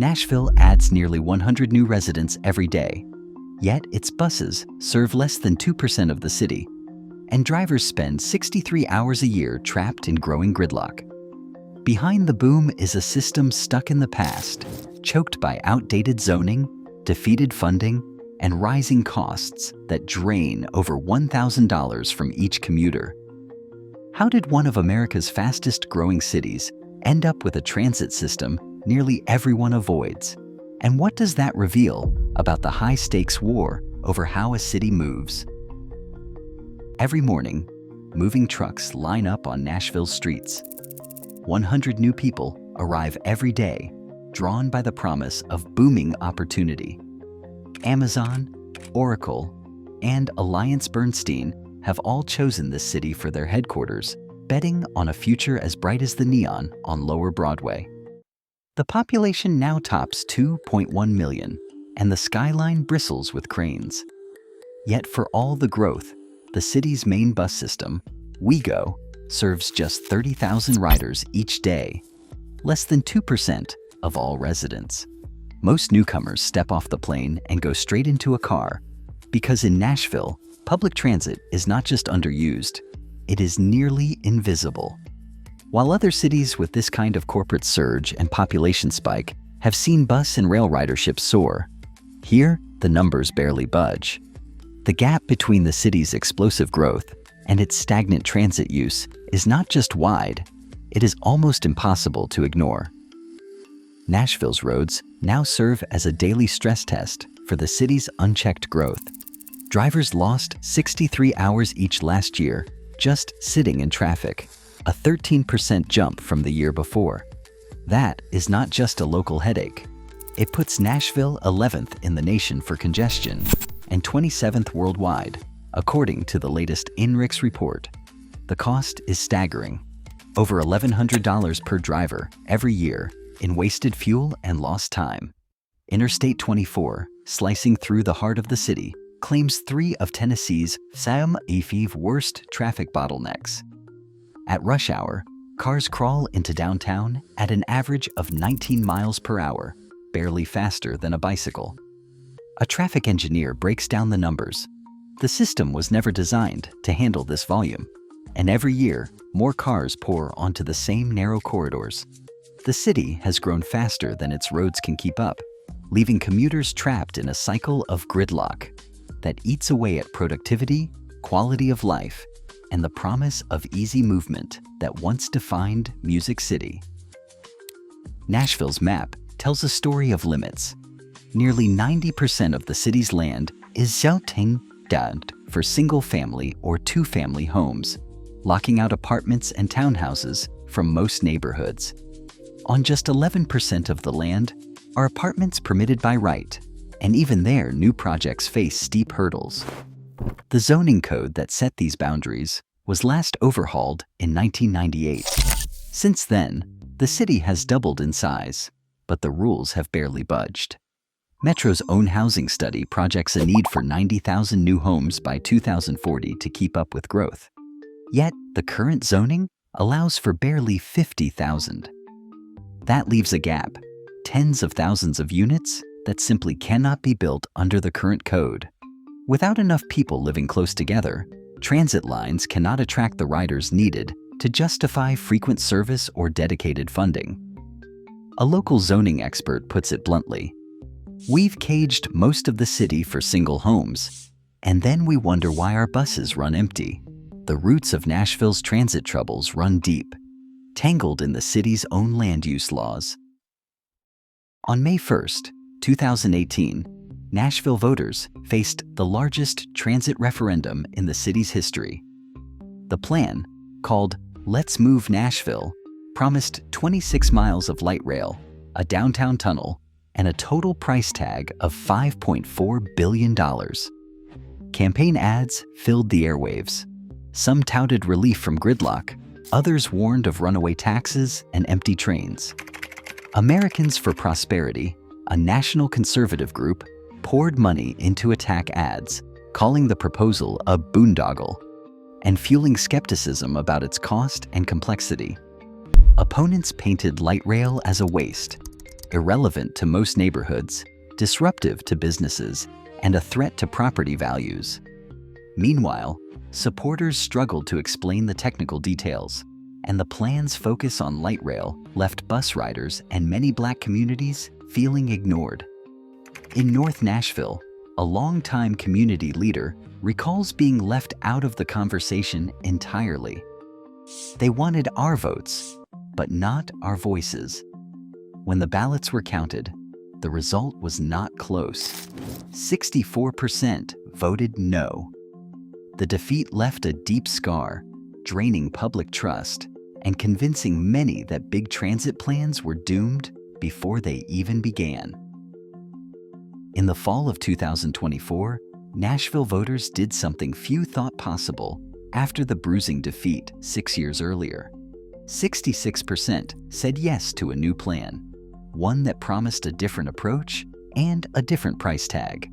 Nashville adds nearly 100 new residents every day, yet its buses serve less than 2% of the city, and drivers spend 63 hours a year trapped in growing gridlock. Behind the boom is a system stuck in the past, choked by outdated zoning, defeated funding, and rising costs that drain over $1,000 from each commuter. How did one of America's fastest-growing cities end up with a transit system nearly everyone avoids? And what does that reveal about the high-stakes war over how a city moves? Every morning, moving trucks line up on Nashville's streets. 100 new people arrive every day, drawn by the promise of booming opportunity. Amazon, Oracle, and AllianceBernstein have all chosen this city for their headquarters, betting on a future as bright as the neon on Lower Broadway. The population now tops 2.1 million, and the skyline bristles with cranes. Yet for all the growth, the city's main bus system, WeGo, serves just 30,000 riders each day, less than 2% of all residents. Most newcomers step off the plane and go straight into a car, because in Nashville, public transit is not just underused, it is nearly invisible. While other cities with this kind of corporate surge and population spike have seen bus and rail ridership soar, here the numbers barely budge. The gap between the city's explosive growth and its stagnant transit use is not just wide, it is almost impossible to ignore. Nashville's roads now serve as a daily stress test for the city's unchecked growth. Drivers lost 63 hours each last year just sitting in traffic, a 13% jump from the year before. That is not just a local headache. It puts Nashville 11th in the nation for congestion and 27th worldwide, according to the latest INRIX report. The cost is staggering, over $1,100 per driver every year in wasted fuel and lost time. Interstate 24, slicing through the heart of the city, claims 3 of Tennessee's 5 worst traffic bottlenecks. At rush hour, cars crawl into downtown at an average of 19 miles per hour, barely faster than a bicycle. A traffic engineer breaks down the numbers. The system was never designed to handle this volume, and every year, more cars pour onto the same narrow corridors. The city has grown faster than its roads can keep up, leaving commuters trapped in a cycle of gridlock that eats away at productivity, quality of life, and the promise of easy movement that once defined Music City. Nashville's map tells a story of limits. Nearly 90% of the city's land is zoned for single-family or two-family homes, locking out apartments and townhouses from most neighborhoods. On just 11% of the land are apartments permitted by right, and even there, new projects face steep hurdles. The zoning code that set these boundaries was last overhauled in 1998. Since then, the city has doubled in size, but the rules have barely budged. Metro's own housing study projects a need for 90,000 new homes by 2040 to keep up with growth. Yet, the current zoning allows for barely 50,000. That leaves a gap, tens of thousands of units that simply cannot be built under the current code. Without enough people living close together, transit lines cannot attract the riders needed to justify frequent service or dedicated funding. A local zoning expert puts it bluntly, "We've caged most of the city for single homes, and then we wonder why our buses run empty." The roots of Nashville's transit troubles run deep, tangled in the city's own land use laws. On May 1st, 2018, Nashville voters faced the largest transit referendum in the city's history. The plan, called Let's Move Nashville, promised 26 miles of light rail, a downtown tunnel, and a total price tag of $5.4 billion. Campaign ads filled the airwaves. Some touted relief from gridlock, others warned of runaway taxes and empty trains. Americans for Prosperity, a national conservative group, poured money into attack ads, calling the proposal a boondoggle, and fueling skepticism about its cost and complexity. Opponents painted light rail as a waste, irrelevant to most neighborhoods, disruptive to businesses, and a threat to property values. Meanwhile, supporters struggled to explain the technical details, and the plan's focus on light rail left bus riders and many Black communities feeling ignored. In North Nashville, a longtime community leader recalls being left out of the conversation entirely. They wanted our votes, but not our voices. When the ballots were counted, the result was not close. 64% voted no. The defeat left a deep scar, draining public trust and convincing many that big transit plans were doomed before they even began. In the fall of 2024, Nashville voters did something few thought possible after the bruising defeat 6 years earlier. 66% said yes to a new plan, one that promised a different approach and a different price tag.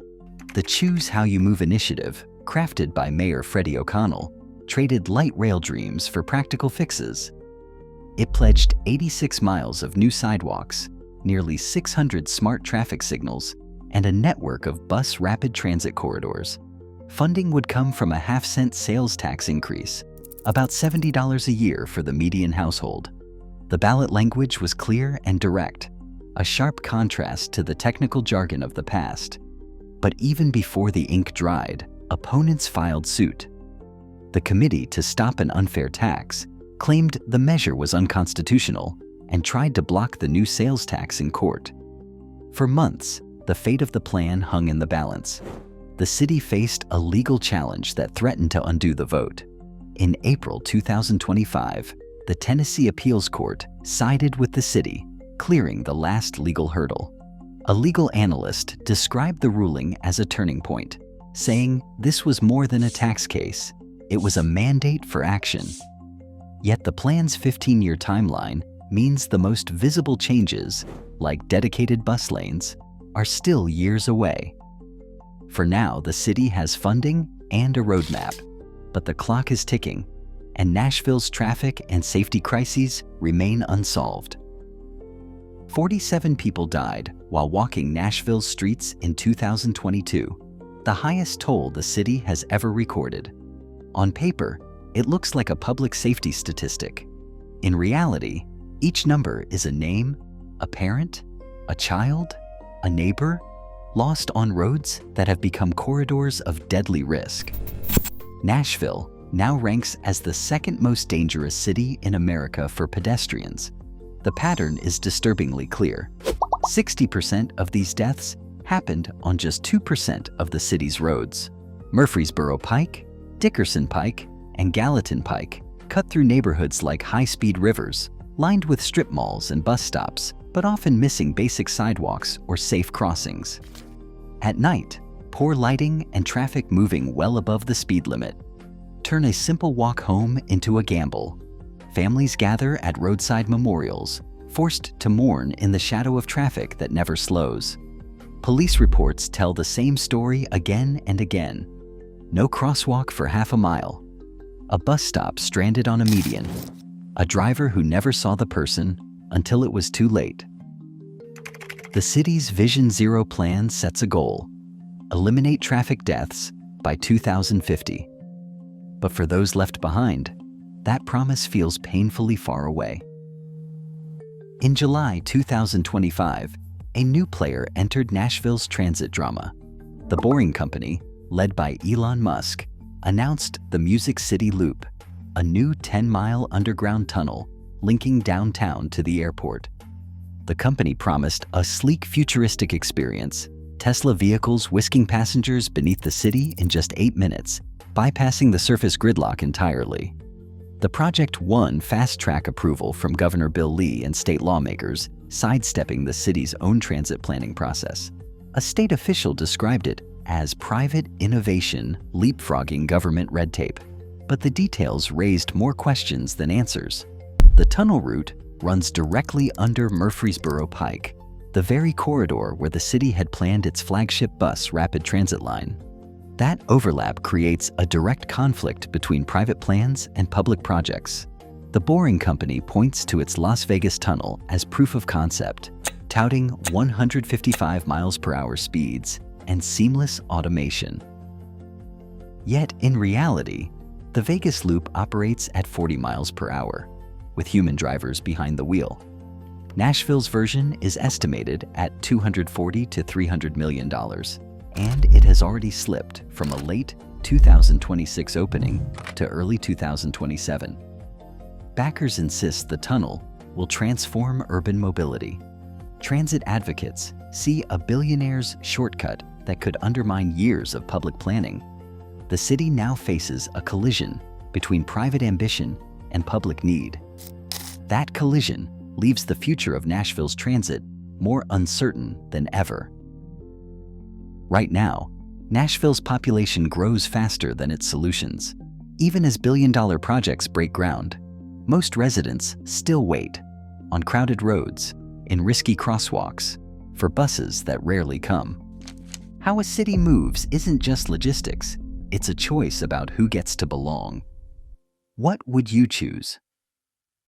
The Choose How You Move initiative, crafted by Mayor Freddie O'Connell, traded light rail dreams for practical fixes. It pledged 86 miles of new sidewalks, nearly 600 smart traffic signals, and a network of bus rapid transit corridors. Funding would come from a half-cent sales tax increase, about $70 a year for the median household. The ballot language was clear and direct, a sharp contrast to the technical jargon of the past. But even before the ink dried, opponents filed suit. The Committee to Stop an Unfair Tax claimed the measure was unconstitutional and tried to block the new sales tax in court. For months, the fate of the plan hung in the balance. The city faced a legal challenge that threatened to undo the vote. In April 2025, the Tennessee Appeals Court sided with the city, clearing the last legal hurdle. A legal analyst described the ruling as a turning point, saying this was more than a tax case, it was a mandate for action. Yet the plan's 15-year timeline means the most visible changes, like dedicated bus lanes, are still years away. For now, the city has funding and a roadmap, but the clock is ticking, and Nashville's traffic and safety crises remain unsolved. 47 people died while walking Nashville's streets in 2022, the highest toll the city has ever recorded. On paper, it looks like a public safety statistic. In reality, each number is a name, a parent, a child, a neighbor, lost on roads that have become corridors of deadly risk. Nashville now ranks as the second most dangerous city in America for pedestrians. The pattern is disturbingly clear. 60% of these deaths happened on just 2% of the city's roads. Murfreesboro Pike, Dickerson Pike, and Gallatin Pike cut through neighborhoods like high-speed rivers, lined with strip malls and bus stops, but often missing basic sidewalks or safe crossings. At night, poor lighting and traffic moving well above the speed limit turn a simple walk home into a gamble. Families gather at roadside memorials, forced to mourn in the shadow of traffic that never slows. Police reports tell the same story again and again. No crosswalk for half a mile. A bus stop stranded on a median. A driver who never saw the person until it was too late. The city's Vision Zero plan sets a goal: eliminate traffic deaths by 2050. But for those left behind, that promise feels painfully far away. In July 2025, a new player entered Nashville's transit drama. The Boring Company, led by Elon Musk, announced the Music City Loop, a new 10-mile underground tunnel linking downtown to the airport. The company promised a sleek, futuristic experience, Tesla vehicles whisking passengers beneath the city in just 8 minutes, bypassing the surface gridlock entirely. The project won fast-track approval from Governor Bill Lee and state lawmakers, sidestepping the city's own transit planning process. A state official described it as private innovation leapfrogging government red tape, but the details raised more questions than answers. The tunnel route runs directly under Murfreesboro Pike, the very corridor where the city had planned its flagship bus rapid transit line. That overlap creates a direct conflict between private plans and public projects. The Boring Company points to its Las Vegas tunnel as proof of concept, touting 155 miles per hour speeds and seamless automation. Yet in reality, the Vegas Loop operates at 40 miles per hour, with human drivers behind the wheel. Nashville's version is estimated at $240 to $300 million, and it has already slipped from a late 2026 opening to early 2027. Backers insist the tunnel will transform urban mobility. Transit advocates see a billionaire's shortcut that could undermine years of public planning. The city now faces a collision between private ambition and public need. That collision leaves the future of Nashville's transit more uncertain than ever. Right now, Nashville's population grows faster than its solutions. Even as billion-dollar projects break ground, most residents still wait on crowded roads, in risky crosswalks, for buses that rarely come. How a city moves isn't just logistics, it's a choice about who gets to belong. What would you choose?